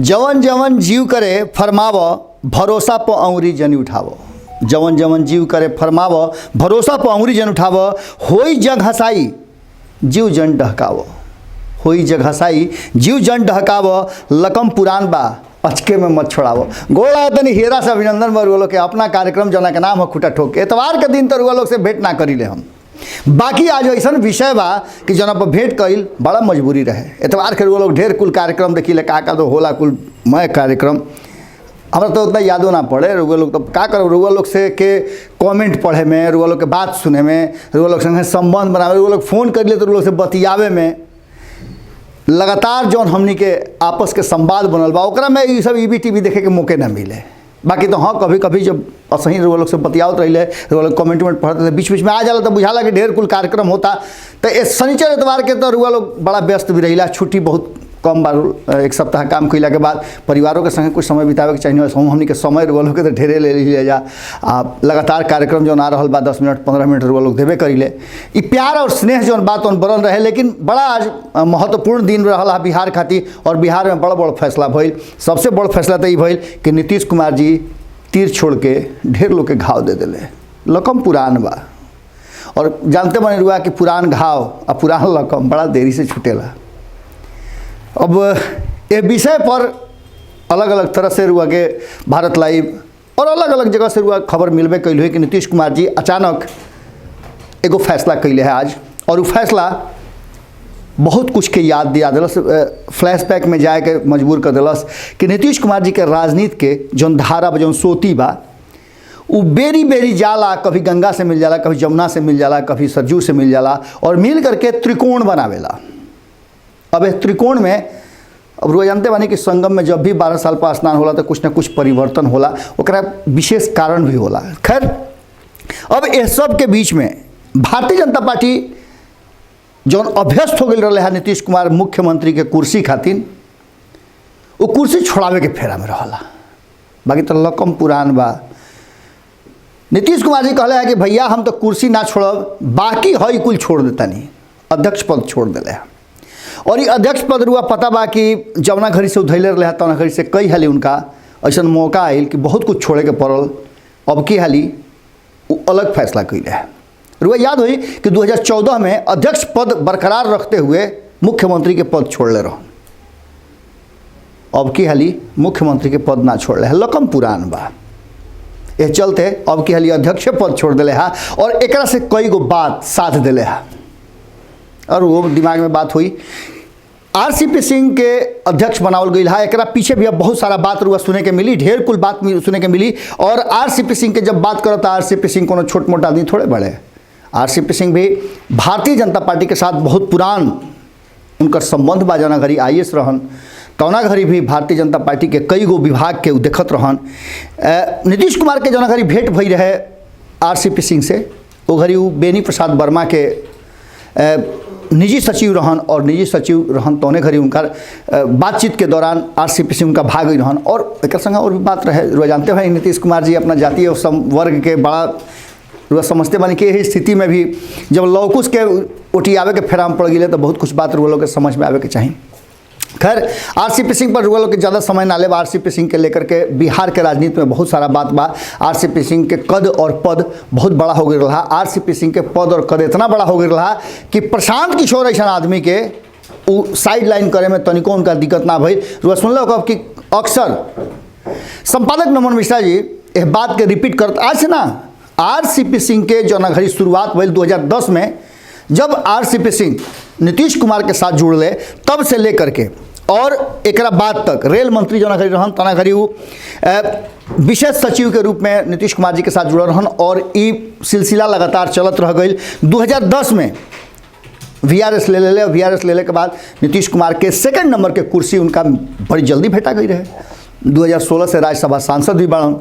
जवन जवन जीव करे फरमाव भरोसा प अंगुरी जनी उठाव। जवन जवन जीव करे फरमाव भरोसा प अंगुरी जन उठाव। होई जग हसाई जीव जन डहकाव। होई जग हसाई जीव जन डहकाव। लकम पुरान बा अचके में मत छोड़ाव। गोड़ा तनी हेरा से अभिनंदन बरुआ लोग के अपना कार्यक्रम जना के नाम है खुटा ठोक। एतवार के दिन तो रुआ लोग से भेंट ना करी ले हम। बाकी आज ऐसा विषय बा कि जना पर भेंट कईल बड़ा मजबूरी रहे। एतवार के रुआ लोग ढेर कुल कार्यक्रम देखी ले का तो होला कुल मय कार्यक्रम हमरा तो उतना यादो ना पड़े। रुआ लोग तो का करो रुआ लोग से के कमेंट पढ़े में, रुआ लोग के बात सुने में, रुआ लोग संगे संबंध बनावे, रुआ लोग फोन कर ले तो रुआ लोग से बतियावे में लगातार जौन हमनी के आपस के संवाद बनल बा ओकरा में ये सब ईबी टीवी देखे के मौके ना मिले। बाकी तो हाँ कभी कभी जब असही रुआ लोग से बतियावत रही रुआ लोग कमेंट में पढ़ते थे बीच बीच में आ जाला तो बुझाला कि ढेर कुल कार्यक्रम होता। तो शनिचर एतवार के तो रुआ लोग बड़ा व्यस्त भी रहिला। छुट्टी बहुत कम बार एक सप्ताह काम कैला के बाद परिवारों के संगे कुछ समय बितावे के चाहिए। हमनी के समय रुआ लोग के तो ढेरे ले लीजिए जा। लगातार कार्यक्रम जो आ रहा बा 10 मिनट 15 मिनट रुआ लोग देवे करी ले। ई प्यार और स्नेह जो बात बनल रहे। लेकिन बड़ा आज महत्वपूर्ण दिन रहा बिहार खातिर और बिहार में बड़ा बड़ा फैसला भइल। सबसे बड़ फैसला तो ये भइल कि नीतीश कुमार जी तीर छोड़ के ढेर लोग के घाव दे दिले। लकम पुरान बा और जानते बने रुआ कि पुरान घाव और पुरान लकम बड़ा देरी से छूटेला। अब ये विषय पर अलग अलग तरह से रुआ के भारत लाइव और अलग अलग जगह से रुआ खबर मिलबे कैल हुई कि नीतीश कुमार जी अचानक एगो फैसला कैले है आज। और वो फैसला बहुत कुछ के याद दिया दिलस, फ्लैशबैक में जाए के मजबूर कर दिलस कि नीतीश कुमार जी के राजनीति के जौन धारा बा जौन सोती बा वो बेरी बेरी जाला। कभी गंगा से मिल जाला, कभी जमुना से मिल जाला, कभी सरजू से मिल जाला और मिल करके त्रिकोण बनावेला। अब इस त्रिकोण में अब रुआ जानते बानी कि संगम में जब भी 12 साल पर स्नान होला तो कुछ ना कुछ परिवर्तन होला, ओकरा विशेष कारण भी होला। खैर अब इस सब के बीच में भारतीय जनता पार्टी जौन अभ्यस्त हो गई रहा है नीतीश कुमार मुख्यमंत्री के कुर्सी खातिर, वो कुर्सी छोड़ावे के फेरा में रहला। बाकी तो लकम पुरान बा। नीतीश कुमार जी कहले है कि भैया हम तो कुर्सी ना छोड़ब, बाकी हई कुल छोड़ देता नहीं, अध्यक्ष पद छोड़ दिले है। और ये अध्यक्ष पद रुआ पता बा कि जवना घड़ी से उधैले रहे तवना घड़ी से कई हाली उनका ऐसा मौका आयल कि बहुत कुछ छोड़े के पड़ल। अब की हाली वो अलग फैसला कैले है। रुआ याद हुई कि 2014 में अध्यक्ष पद बरकरार रखते हुए मुख्यमंत्री के पद छोड़ ले रहो। अब की हाली मुख्यमंत्री के पद ना छोड़ ले है, लकम पुरान बा। ये चलते अब की हाली अध्यक्ष पद छोड़ दिले है और एकरा से कई गो बात साथ दिले है। और वो दिमाग में बात हुई आरसीपी सिंह के अध्यक्ष बनावल गई है। एकरा पीछे भी अब बहुत सारा बात रुआ सुने के मिली, ढेर कुल बात सुने के मिली। और आरसीपी सिंह के जब बात करता आरसीपी सिंह कोनो छोट मोट आदमी थोड़े बड़े। आरसीपी सिंह भी भारतीय जनता पार्टी के साथ बहुत पुरान उनकर संबंध बा। जना घड़ी IAS रहन तौना घड़ी भी भारतीय जनता पार्टी के कई गो विभाग के देखत रहन। नीतीश कुमार के जना घड़ी भेंट भई रहे आरसीपी सिंह से, वो घड़ी वो बेनी प्रसाद वर्मा के निजी सचिव रहन और निजी सचिव रहन तौने घड़ी उनका बातचीत के दौरान आरसीपी सिंह उनका भाग रहन। और एक संगे और भी बात रहे। रुआ जानते भाई नीतीश कुमार जी अपना जातीय वर्ग के बड़ा रुआ समझते बानी कि यही स्थिति में भी जब लौकुश के ओटियावे के फेरा में पड़ गए तो बहुत कुछ बात रुआ लोग के समझ में आवे के चाहिए। खैर आरसीपी सिंह पर रुआ लोग के ज़्यादा समय ना ले। आरसीपी सिंह के लेकर के बिहार के राजनीति में बहुत सारा बात बा। आरसीपी सिंह के कद और पद बहुत बड़ा हो गई रहा। आरसीपी सिंह के पद और कद इतना बड़ा हो गई रहा कि प्रशांत किशोर ऐसा आदमी के वो साइड लाइन करे में तनिको उनका दिक्कत ना भई। रुआ सुन लो कि अक्सर संपादक नमन मिश्रा जी यह बात के रिपीट करते आज से ना। आरसीपी सिंह के जो घड़ी शुरुआत भइल 2010 में जब आरसीपी सिंह नीतीश कुमार के साथ जुड़ले तब से लेकर के और एकरा बाद तक रेल मंत्री जना घड़ी रहन तना घड़ी वो विशेष सचिव के रूप में नीतीश कुमार जी के साथ जुड़ल रहन। और ये सिलसिला लगातार चलत रह गई। 2010 में VRS ले ले VRS ले के बाद नीतीश कुमार के सेकंड नंबर के कुर्सी उनका बड़ी जल्दी भेटा गई रहे। 2016 से राज्यसभा सांसद भी बढ़न।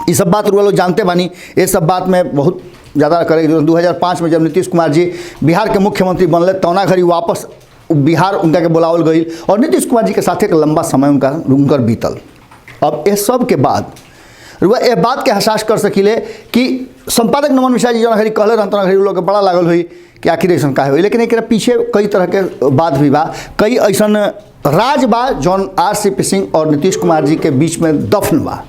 ये सब बात रुआ लोग जानते बानी। ये सब बात में बहुत ज़्यादा करेगी। 2005 में जब नीतीश कुमार जी बिहार के मुख्यमंत्री बनले तौना घड़ी वापस बिहार उनका के बुलावल गई और नीतीश कुमार जी के साथ एक लंबा समय उनकर बीतल। अब इस सब के बाद रुआ यह बात के एहसास कर सकिले कि संपादक नमन मिश्रा जी जना घड़ी कहले रहन तना घड़ी लोग के बड़ा लागल हुई कि आखिर ऐसा का हुई। लेकिन एक पीछे कई तरह के बात भी बा। कई ऐसा राज बा जौन RCP सिंह और नीतीश कुमार जी के बीच में दफन बा।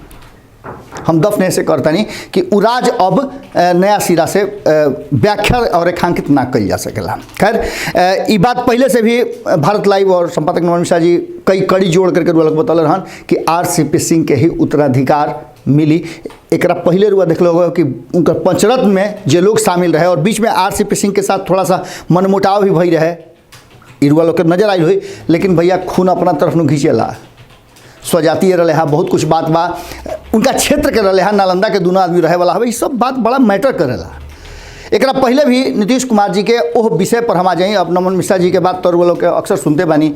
हम दफन ऐसे करता नहीं कि उ राज अब नया सिरा से व्याख्या और रेखांकित ना कल जा सकेला। खैर ये बात पहले से भी भारत लाइव और संपादक नमन मिश्रा जी कई कड़ी जोड़ करके रुआ बतल रहन कि RCP सिंह के ही उत्तराधिकार मिली। एक पहले रुआ देख लो कि उनका पंचरत्न में जो लोग शामिल रहे और बीच में RCP सिंह के साथ थोड़ा सा मनमुटाव भी भई रहे, इरुआ लोग के नजर आई हुई। लेकिन भैया खून अपना तरफ न खींचेला, स्वजातीय रहे हा, बहुत कुछ बात बा, उनका क्षेत्र के रहे हा, नालंदा के दोनों आदमी रहे वाला है, ये सब बात बड़ा मैटर करेला। एक पहले भी नीतीश कुमार जी के ओह विषय पर हम आ जाइए। अब नमन मिश्रा जी के बात तो वो लोग के अक्सर सुनते बानी,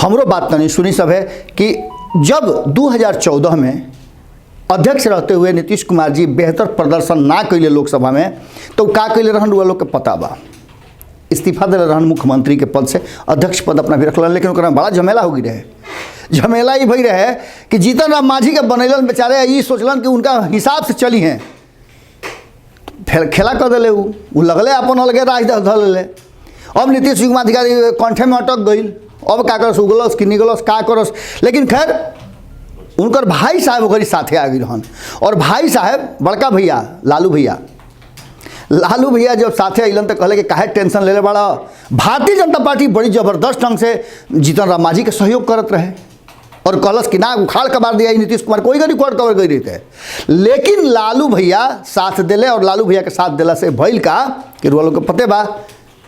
हमरो बात तो नहीं सुनी सब है कि जब 2014 में अध्यक्ष रहते हुए नीतीश कुमार जी बेहतर प्रदर्शन ना कैले लोकसभा में, तो का कैले रहन वो लोग के पता बा, इस्तीफा दिले रहन मुख्यमंत्री के पद से, अध्यक्ष पद अपना भी रखल। लेकिन ओकरा बड़ा झमेला हो गई रहे। झमेला ही भई रहे कि जीतन राम मांझी के बनैलन बेचारे ये सोचलन कि उनका हिसाब से चली हैं, फिर खेला कर दिले, वो लगले अपन अलगे राज धर ले। अब नीतीश कुमार अधिकारी कंठे में अटक गई, अब का करस, उगलस कि निगलस का करस। लेकिन खैर उनकर भाई साहब ओकरी साथे आ गई रहन, और भाई साहब बड़का भैया लालू भैया जब साथे अलन तो कहले कि काहे टेंशन ले बड़ा। भारतीय जनता पार्टी बड़ी जबरदस्त ढंग से जीतन राम मांझी के सहयोग करत रहे और कहलस कि ना उखाड़ कबार दिया नीतीश कुमार, कोई गरी कोर्ट कवर गई रहते। लेकिन लालू भैया साथ दिले, और लालू भैया के साथ दिला से भइल का कि लोग के पते बा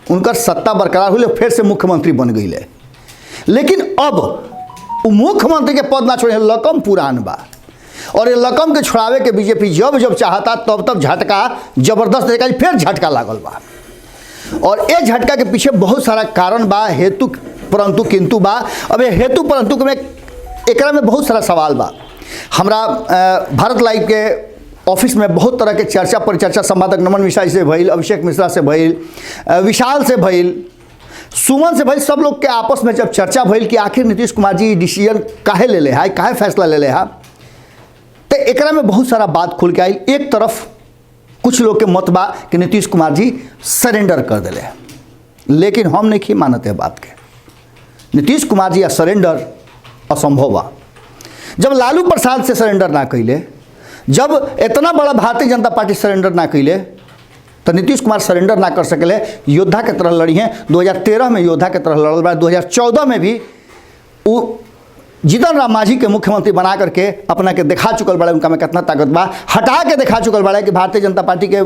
उनकर सत्ता बरकरार हुई, फिर से मुख्यमंत्री बन गई। लेकिन अब मुख्यमंत्री के पद ना छोड़े, लकम पुरान बा, और ये लकम के छोड़ावे के बीजेपी जब जब चाहता तब झटका जबरदस्त देगा, फिर झटका लागल बा। और ये झटका के पीछे बहुत सारा कारण बा, हेतु परंतु किंतु बा। अब ये हेतु परंतु में एकरा में बहुत सारा सवाल बा। हमरा भारत लाइव के ऑफिस में बहुत तरह के चर्चा परिचर्चा संपादक नमन मिश्रा से भइल, अभिषेक मिश्रा से भइल, विशाल से भइल, सुमन से भइल, सब लोग के आपस में जब चर्चा भइल कि आखिर नीतीश कुमार जी डिसीजन काहे ले है, काहे फैसला ले है, तो एकरा में बहुत सारा बात खुल के आई। एक तरफ कुछ लोग के मत बा कि नीतीश कुमार जी सरेंडर कर दिले, लेकिन हम नहीं मानते बात के। नीतीश कुमार जी या सरेंडर असंभव बा। जब लालू प्रसाद से सरेंडर ना कैले, जब इतना बड़ा भारतीय जनता पार्टी सरेंडर ना कैले, तो नीतीश कुमार सरेंडर ना कर सकले, योद्धा के तरह लड़ी हैं। 2013 में योद्धा के तरह लड़ल बा, 2014 में भी वो जीतन राम मांझी के मुख्यमंत्री बना करके अपना के दिखा चुकल बड़े उनका में कितना ताकत बा, हटा के दिखा चुकल बड़े कि भारतीय जनता पार्टी के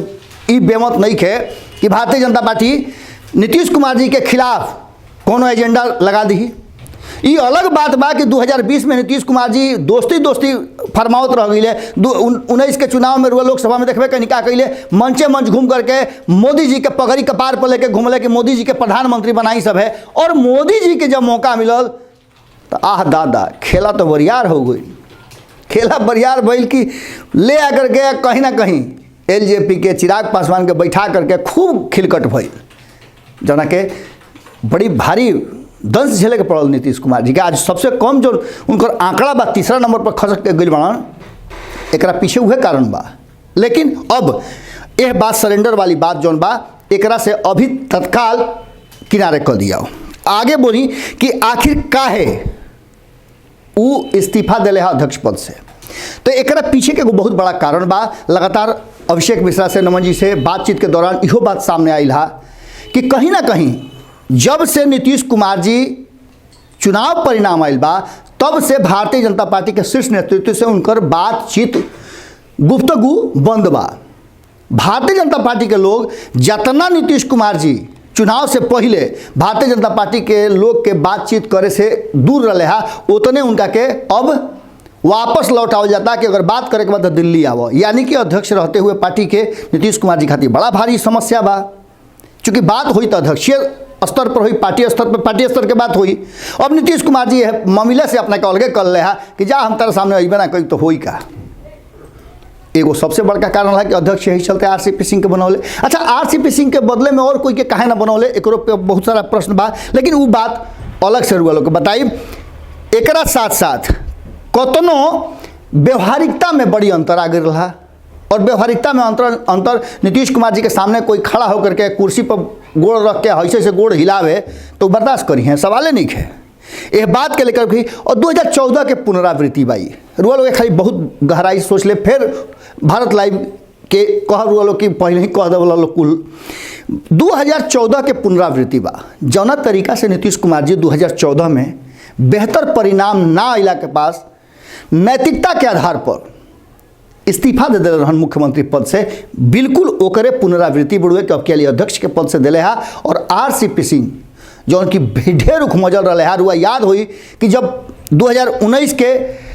ई बेमत नहीं खे कि भारतीय जनता पार्टी नीतीश कुमार जी के खिलाफ कोनो एजेंडा लगा दी। ये अलग बात बा कि 2020 में नीतीश कुमार जी दोस्ती फरमावत रह गई। 19 के चुनाव में लोकसभा में देखबे कहीं का कैले, मंचे मंच घूम करके मोदी जी के पगड़ी कपार पर लेके घूमले कि मोदी जी के प्रधानमंत्री बनाई सब है। और मोदी जी के जब मौका मिलल तो आह दादा खेला तो बरियार हो गई, खेला बरियार भइल कि ले आकर के कहीं ना कहीं एलजेपी के चिराग पासवान के बैठा करके खूब खिलकट भइल, जना के बड़ी भारी दंश झेले के पड़ल नीतीश कुमार जी के। आज सबसे कम जो उनकर आंकड़ा बा, तीसरा नंबर पर खसक के गई बाड़न, एकरा पीछे उहे कारण बा। लेकिन अब यह बात सरेंडर वाली बात जौन बा, एकरा से अभी तत्काल किनारे कर दिया। आगे बोली कि आखिर काहे वो इस्तीफा दिले है अध्यक्ष पद से, तो एकरा पीछे के बहुत बड़ा कारण बा। लगातार अभिषेक मिश्रा से नमन जी से बातचीत के दौरान इहो बात सामने आई हा कि कहीं ना कहीं जब से नीतीश कुमार जी चुनाव परिणाम आयल बा, तब से भारतीय जनता पार्टी के शीर्ष नेतृत्व से उनकर बातचीत गुफ्तगू बंद बा। भारतीय जनता पार्टी के लोग जितना नीतीश कुमार जी चुनाव से पहले भारतीय जनता पार्टी के लोग के बातचीत करे से दूर रहे हा, उतने उनका के अब वापस लौटावल जाता कि अगर बात करे के बाद दिल्ली आवो। यानी कि अध्यक्ष रहते हुए पार्टी के नीतीश कुमार जी खातिर बड़ा भारी समस्या बा। चूँकि बात हुई तो अध्यक्षीय स्तर पर हुई, पार्टी स्तर पर पार्टी स्तर के बात हुई। अब नीतीश कुमार जी मामले से अपना के अलगे कर ले कि जा हम तेरे सामने अबे ना कही तो होई का। एगो सबसे बड़का कारण है कि अध्यक्ष यही चलते RCP सिंह के बनौले। अच्छा, RCP सिंह के बदले में और कोई के काहे ना बनौले, एकरो पे बहुत सारा प्रश्न बा, लेकिन वो बात अलग से रुआ लोग बताई। एकरा साथ साथ कतनो व्यवहारिकता में बड़ी अंतर आ गई रहा, और व्यवहारिकता में अंतर नीतीश कुमार जी के सामने कोई खड़ा होकर के कुर्सी पर गोड़ रख के ऐसे से गोड़ हिलावे तो बर्दाश्त करी है, सवाल नहीं है। यह बात के लेकर भी। और 2014 के पुनरावृत्ति बाई रुआ लोग खाली बहुत गहराई सोच ले, फिर भारत लाइव के कह रुआ लोग कि पहले ही कह दे लोग कुल 2014 के पुनरावृत्ति बा। जौना तरीका से नीतीश कुमार जी 2014 में बेहतर परिणाम ना अला के पास नैतिकता के आधार पर इस्तीफा दे दिले रहन मुख्यमंत्री पद से, बिल्कुल ओकरे पुनरावृत्ति बुढ़वे के अब के लिए अध्यक्ष के पद से दिले है। और RCP सिंह जौन की ढेर उखमजल रहे है, रुआ याद हुई कि जब 2019 के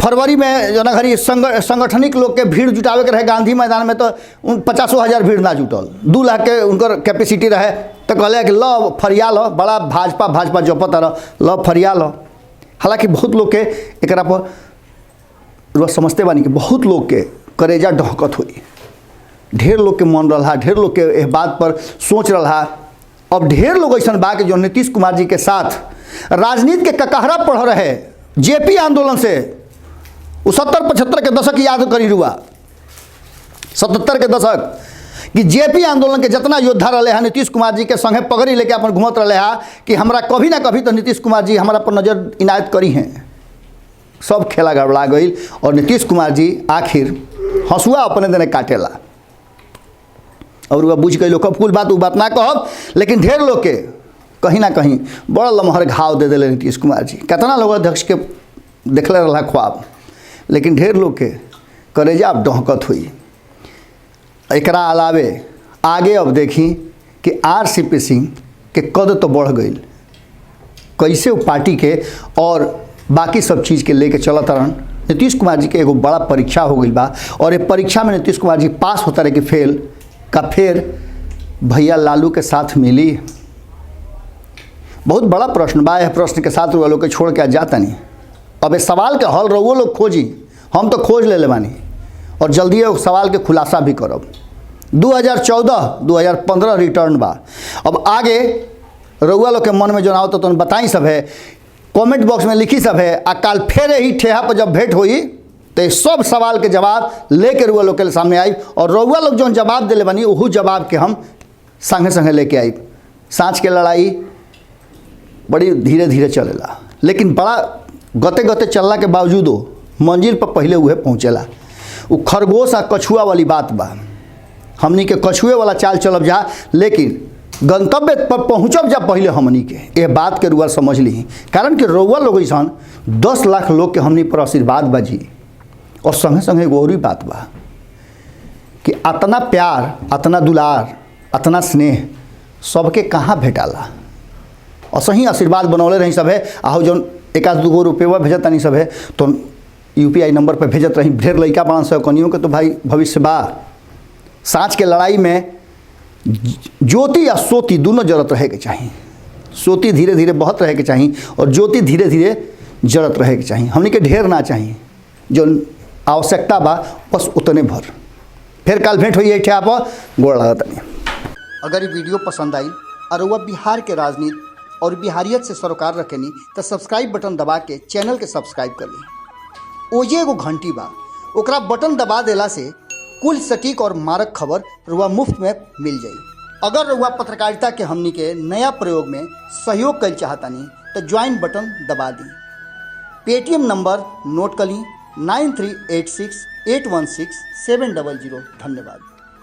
फरवरी में जना घड़ी संगठनिक लोग के भीड़ जुटावे के रहे गांधी मैदान में, तो 50,000 भीड़ ना जुटल, 2 लाख के उनकर कैपेसिटी रहे। तो कहले कि ल फरिया लो, बड़ा भाजपा जपत रह, ल फरिया लो। हालांकि बहुत लोग के एकरा पर रुआ समझते बानी कि बहुत लोग के करेजा ढहकत हुई, ढेर लोग के मन रहा, ढेर लोग के इस बात पर सोच रहा। अब ढेर लोग ऐसा बा कि जो नीतीश कुमार जी के साथ राजनीति के ककहरा पढ़ रहे JP आंदोलन से, वो 70-75 के दशक याद करी रुआ, 77 के दशक कि JP आंदोलन के जितना योद्धा रहे हैं नीतीश कुमार जी के संगे पगड़ी लेके अपन घूमत रहे हैं कि हमरा कभी ना कभी तो नीतीश कुमार जी हमारा पर नज़र इनायत करी हैं। सब खेला गड़बड़ा गई और नीतीश कुमार जी आखिर हंसुआ अपने देने काटेला। और वह बुझ गई लोग कुल बात वो बात ना कहब, लेकिन ढेर लोग के कहीं ना कहीं बड़ा लमहर घाव दे दिले नीतीश कुमार जी। कितना लोग अध्यक्ष के देखले रहा ख्वाब, लेकिन ढेर लोग के करेजा अब डहकत हुई। एकरा अलावे आगे अब देखी कि RCP सिंह के कद तो बढ़ गई, कैसे वो पार्टी के और बाकी सब चीज़ के लेके चलत रहन। नीतीश कुमार जी के एगो बड़ा परीक्षा हो गई बा, और ये परीक्षा में नीतीश कुमार जी पास होता रहे कि फेल का, फिर भैया लालू के साथ मिली। बहुत बड़ा प्रश्न बा, यह प्रश्न के साथ वो लोग के छोड़ के जाता नहीं। अब इस सवाल के हल रहो लोग खोजी, हम तो खोज ले बानी और जल्दी उस सवाल के खुलासा भी करब। 2014-2015 रिटर्न बा। अब आगे रउआ लोग के मन में जो ना हो तो बताई सब है, कमेंट बॉक्स में लिखी सब है। आ काल फिर ही ठेहा पर जब भेंट हुई तो सब सवाल के जवाब लेके रउआ लोग के सामने आई, और रउआ लोग जो जवाब दिले बनी वही जवाब के हम संगे संगे लेके आई। सांच के लड़ाई बड़ी धीरे धीरे चलेला, लेकिन बड़ा गते गते चलला के बावजूदो मंजिल पर पहले उहे पहुँचेला। वो खरगोश आ कछुआ वाली बात बा, हमनी के कछुए वाला चाल चलब जा, लेकिन गंतव्य पर पहुँचब जा पहले हमनी के। यह बात के रुआ समझ ली, कारण कि रउआ लोग ऐसा 10 लाख लोग के हमनी पर आशीर्वाद बाजी। और संगे संगे एगो और बात बा कि अतना प्यार, अतना दुलार, अतना स्नेह सबके कहाँ भेटाला। और सही आशीर्वाद बनौले रही सब है। आहू जो 1-2 रुपये भेजत तनी सब है तो UPI नंबर पर भेजत रही। ढेर लड़का बड़ा सब कनियों के तो भाई भविष्य बा। सांच के लड़ाई में ज्योति या सोती दोनों जरत रहे के चाहिए। सोती धीरे धीरे बहत रहे के चाहिए और ज्योति धीरे धीरे जरत रहे के चाहिए। हमने के ढेर ना चाहिए, जो आवश्यकता बा बस उतने भर। फिर कल भेंट हुई है आप गोड़ लगा तनी। अगर ये वीडियो पसंद आई और वह बिहार के राजनीति और बिहारियत से सरोकार रखेनी तो सब्सक्राइब बटन दबा के चैनल के सब्सक्राइब कर ली। ओजे एगो घंटी बा, ओकरा बटन दबा देला से कुल सटीक और मारक खबर रुआ मुफ्त में मिल जाई। अगर रुआ पत्रकारिता के हमनी के नया प्रयोग में सहयोग कर चाहतानी तो ज्वाइन बटन दबा दी। पेटीएम नंबर नोट कर ली 9386816700। धन्यवाद।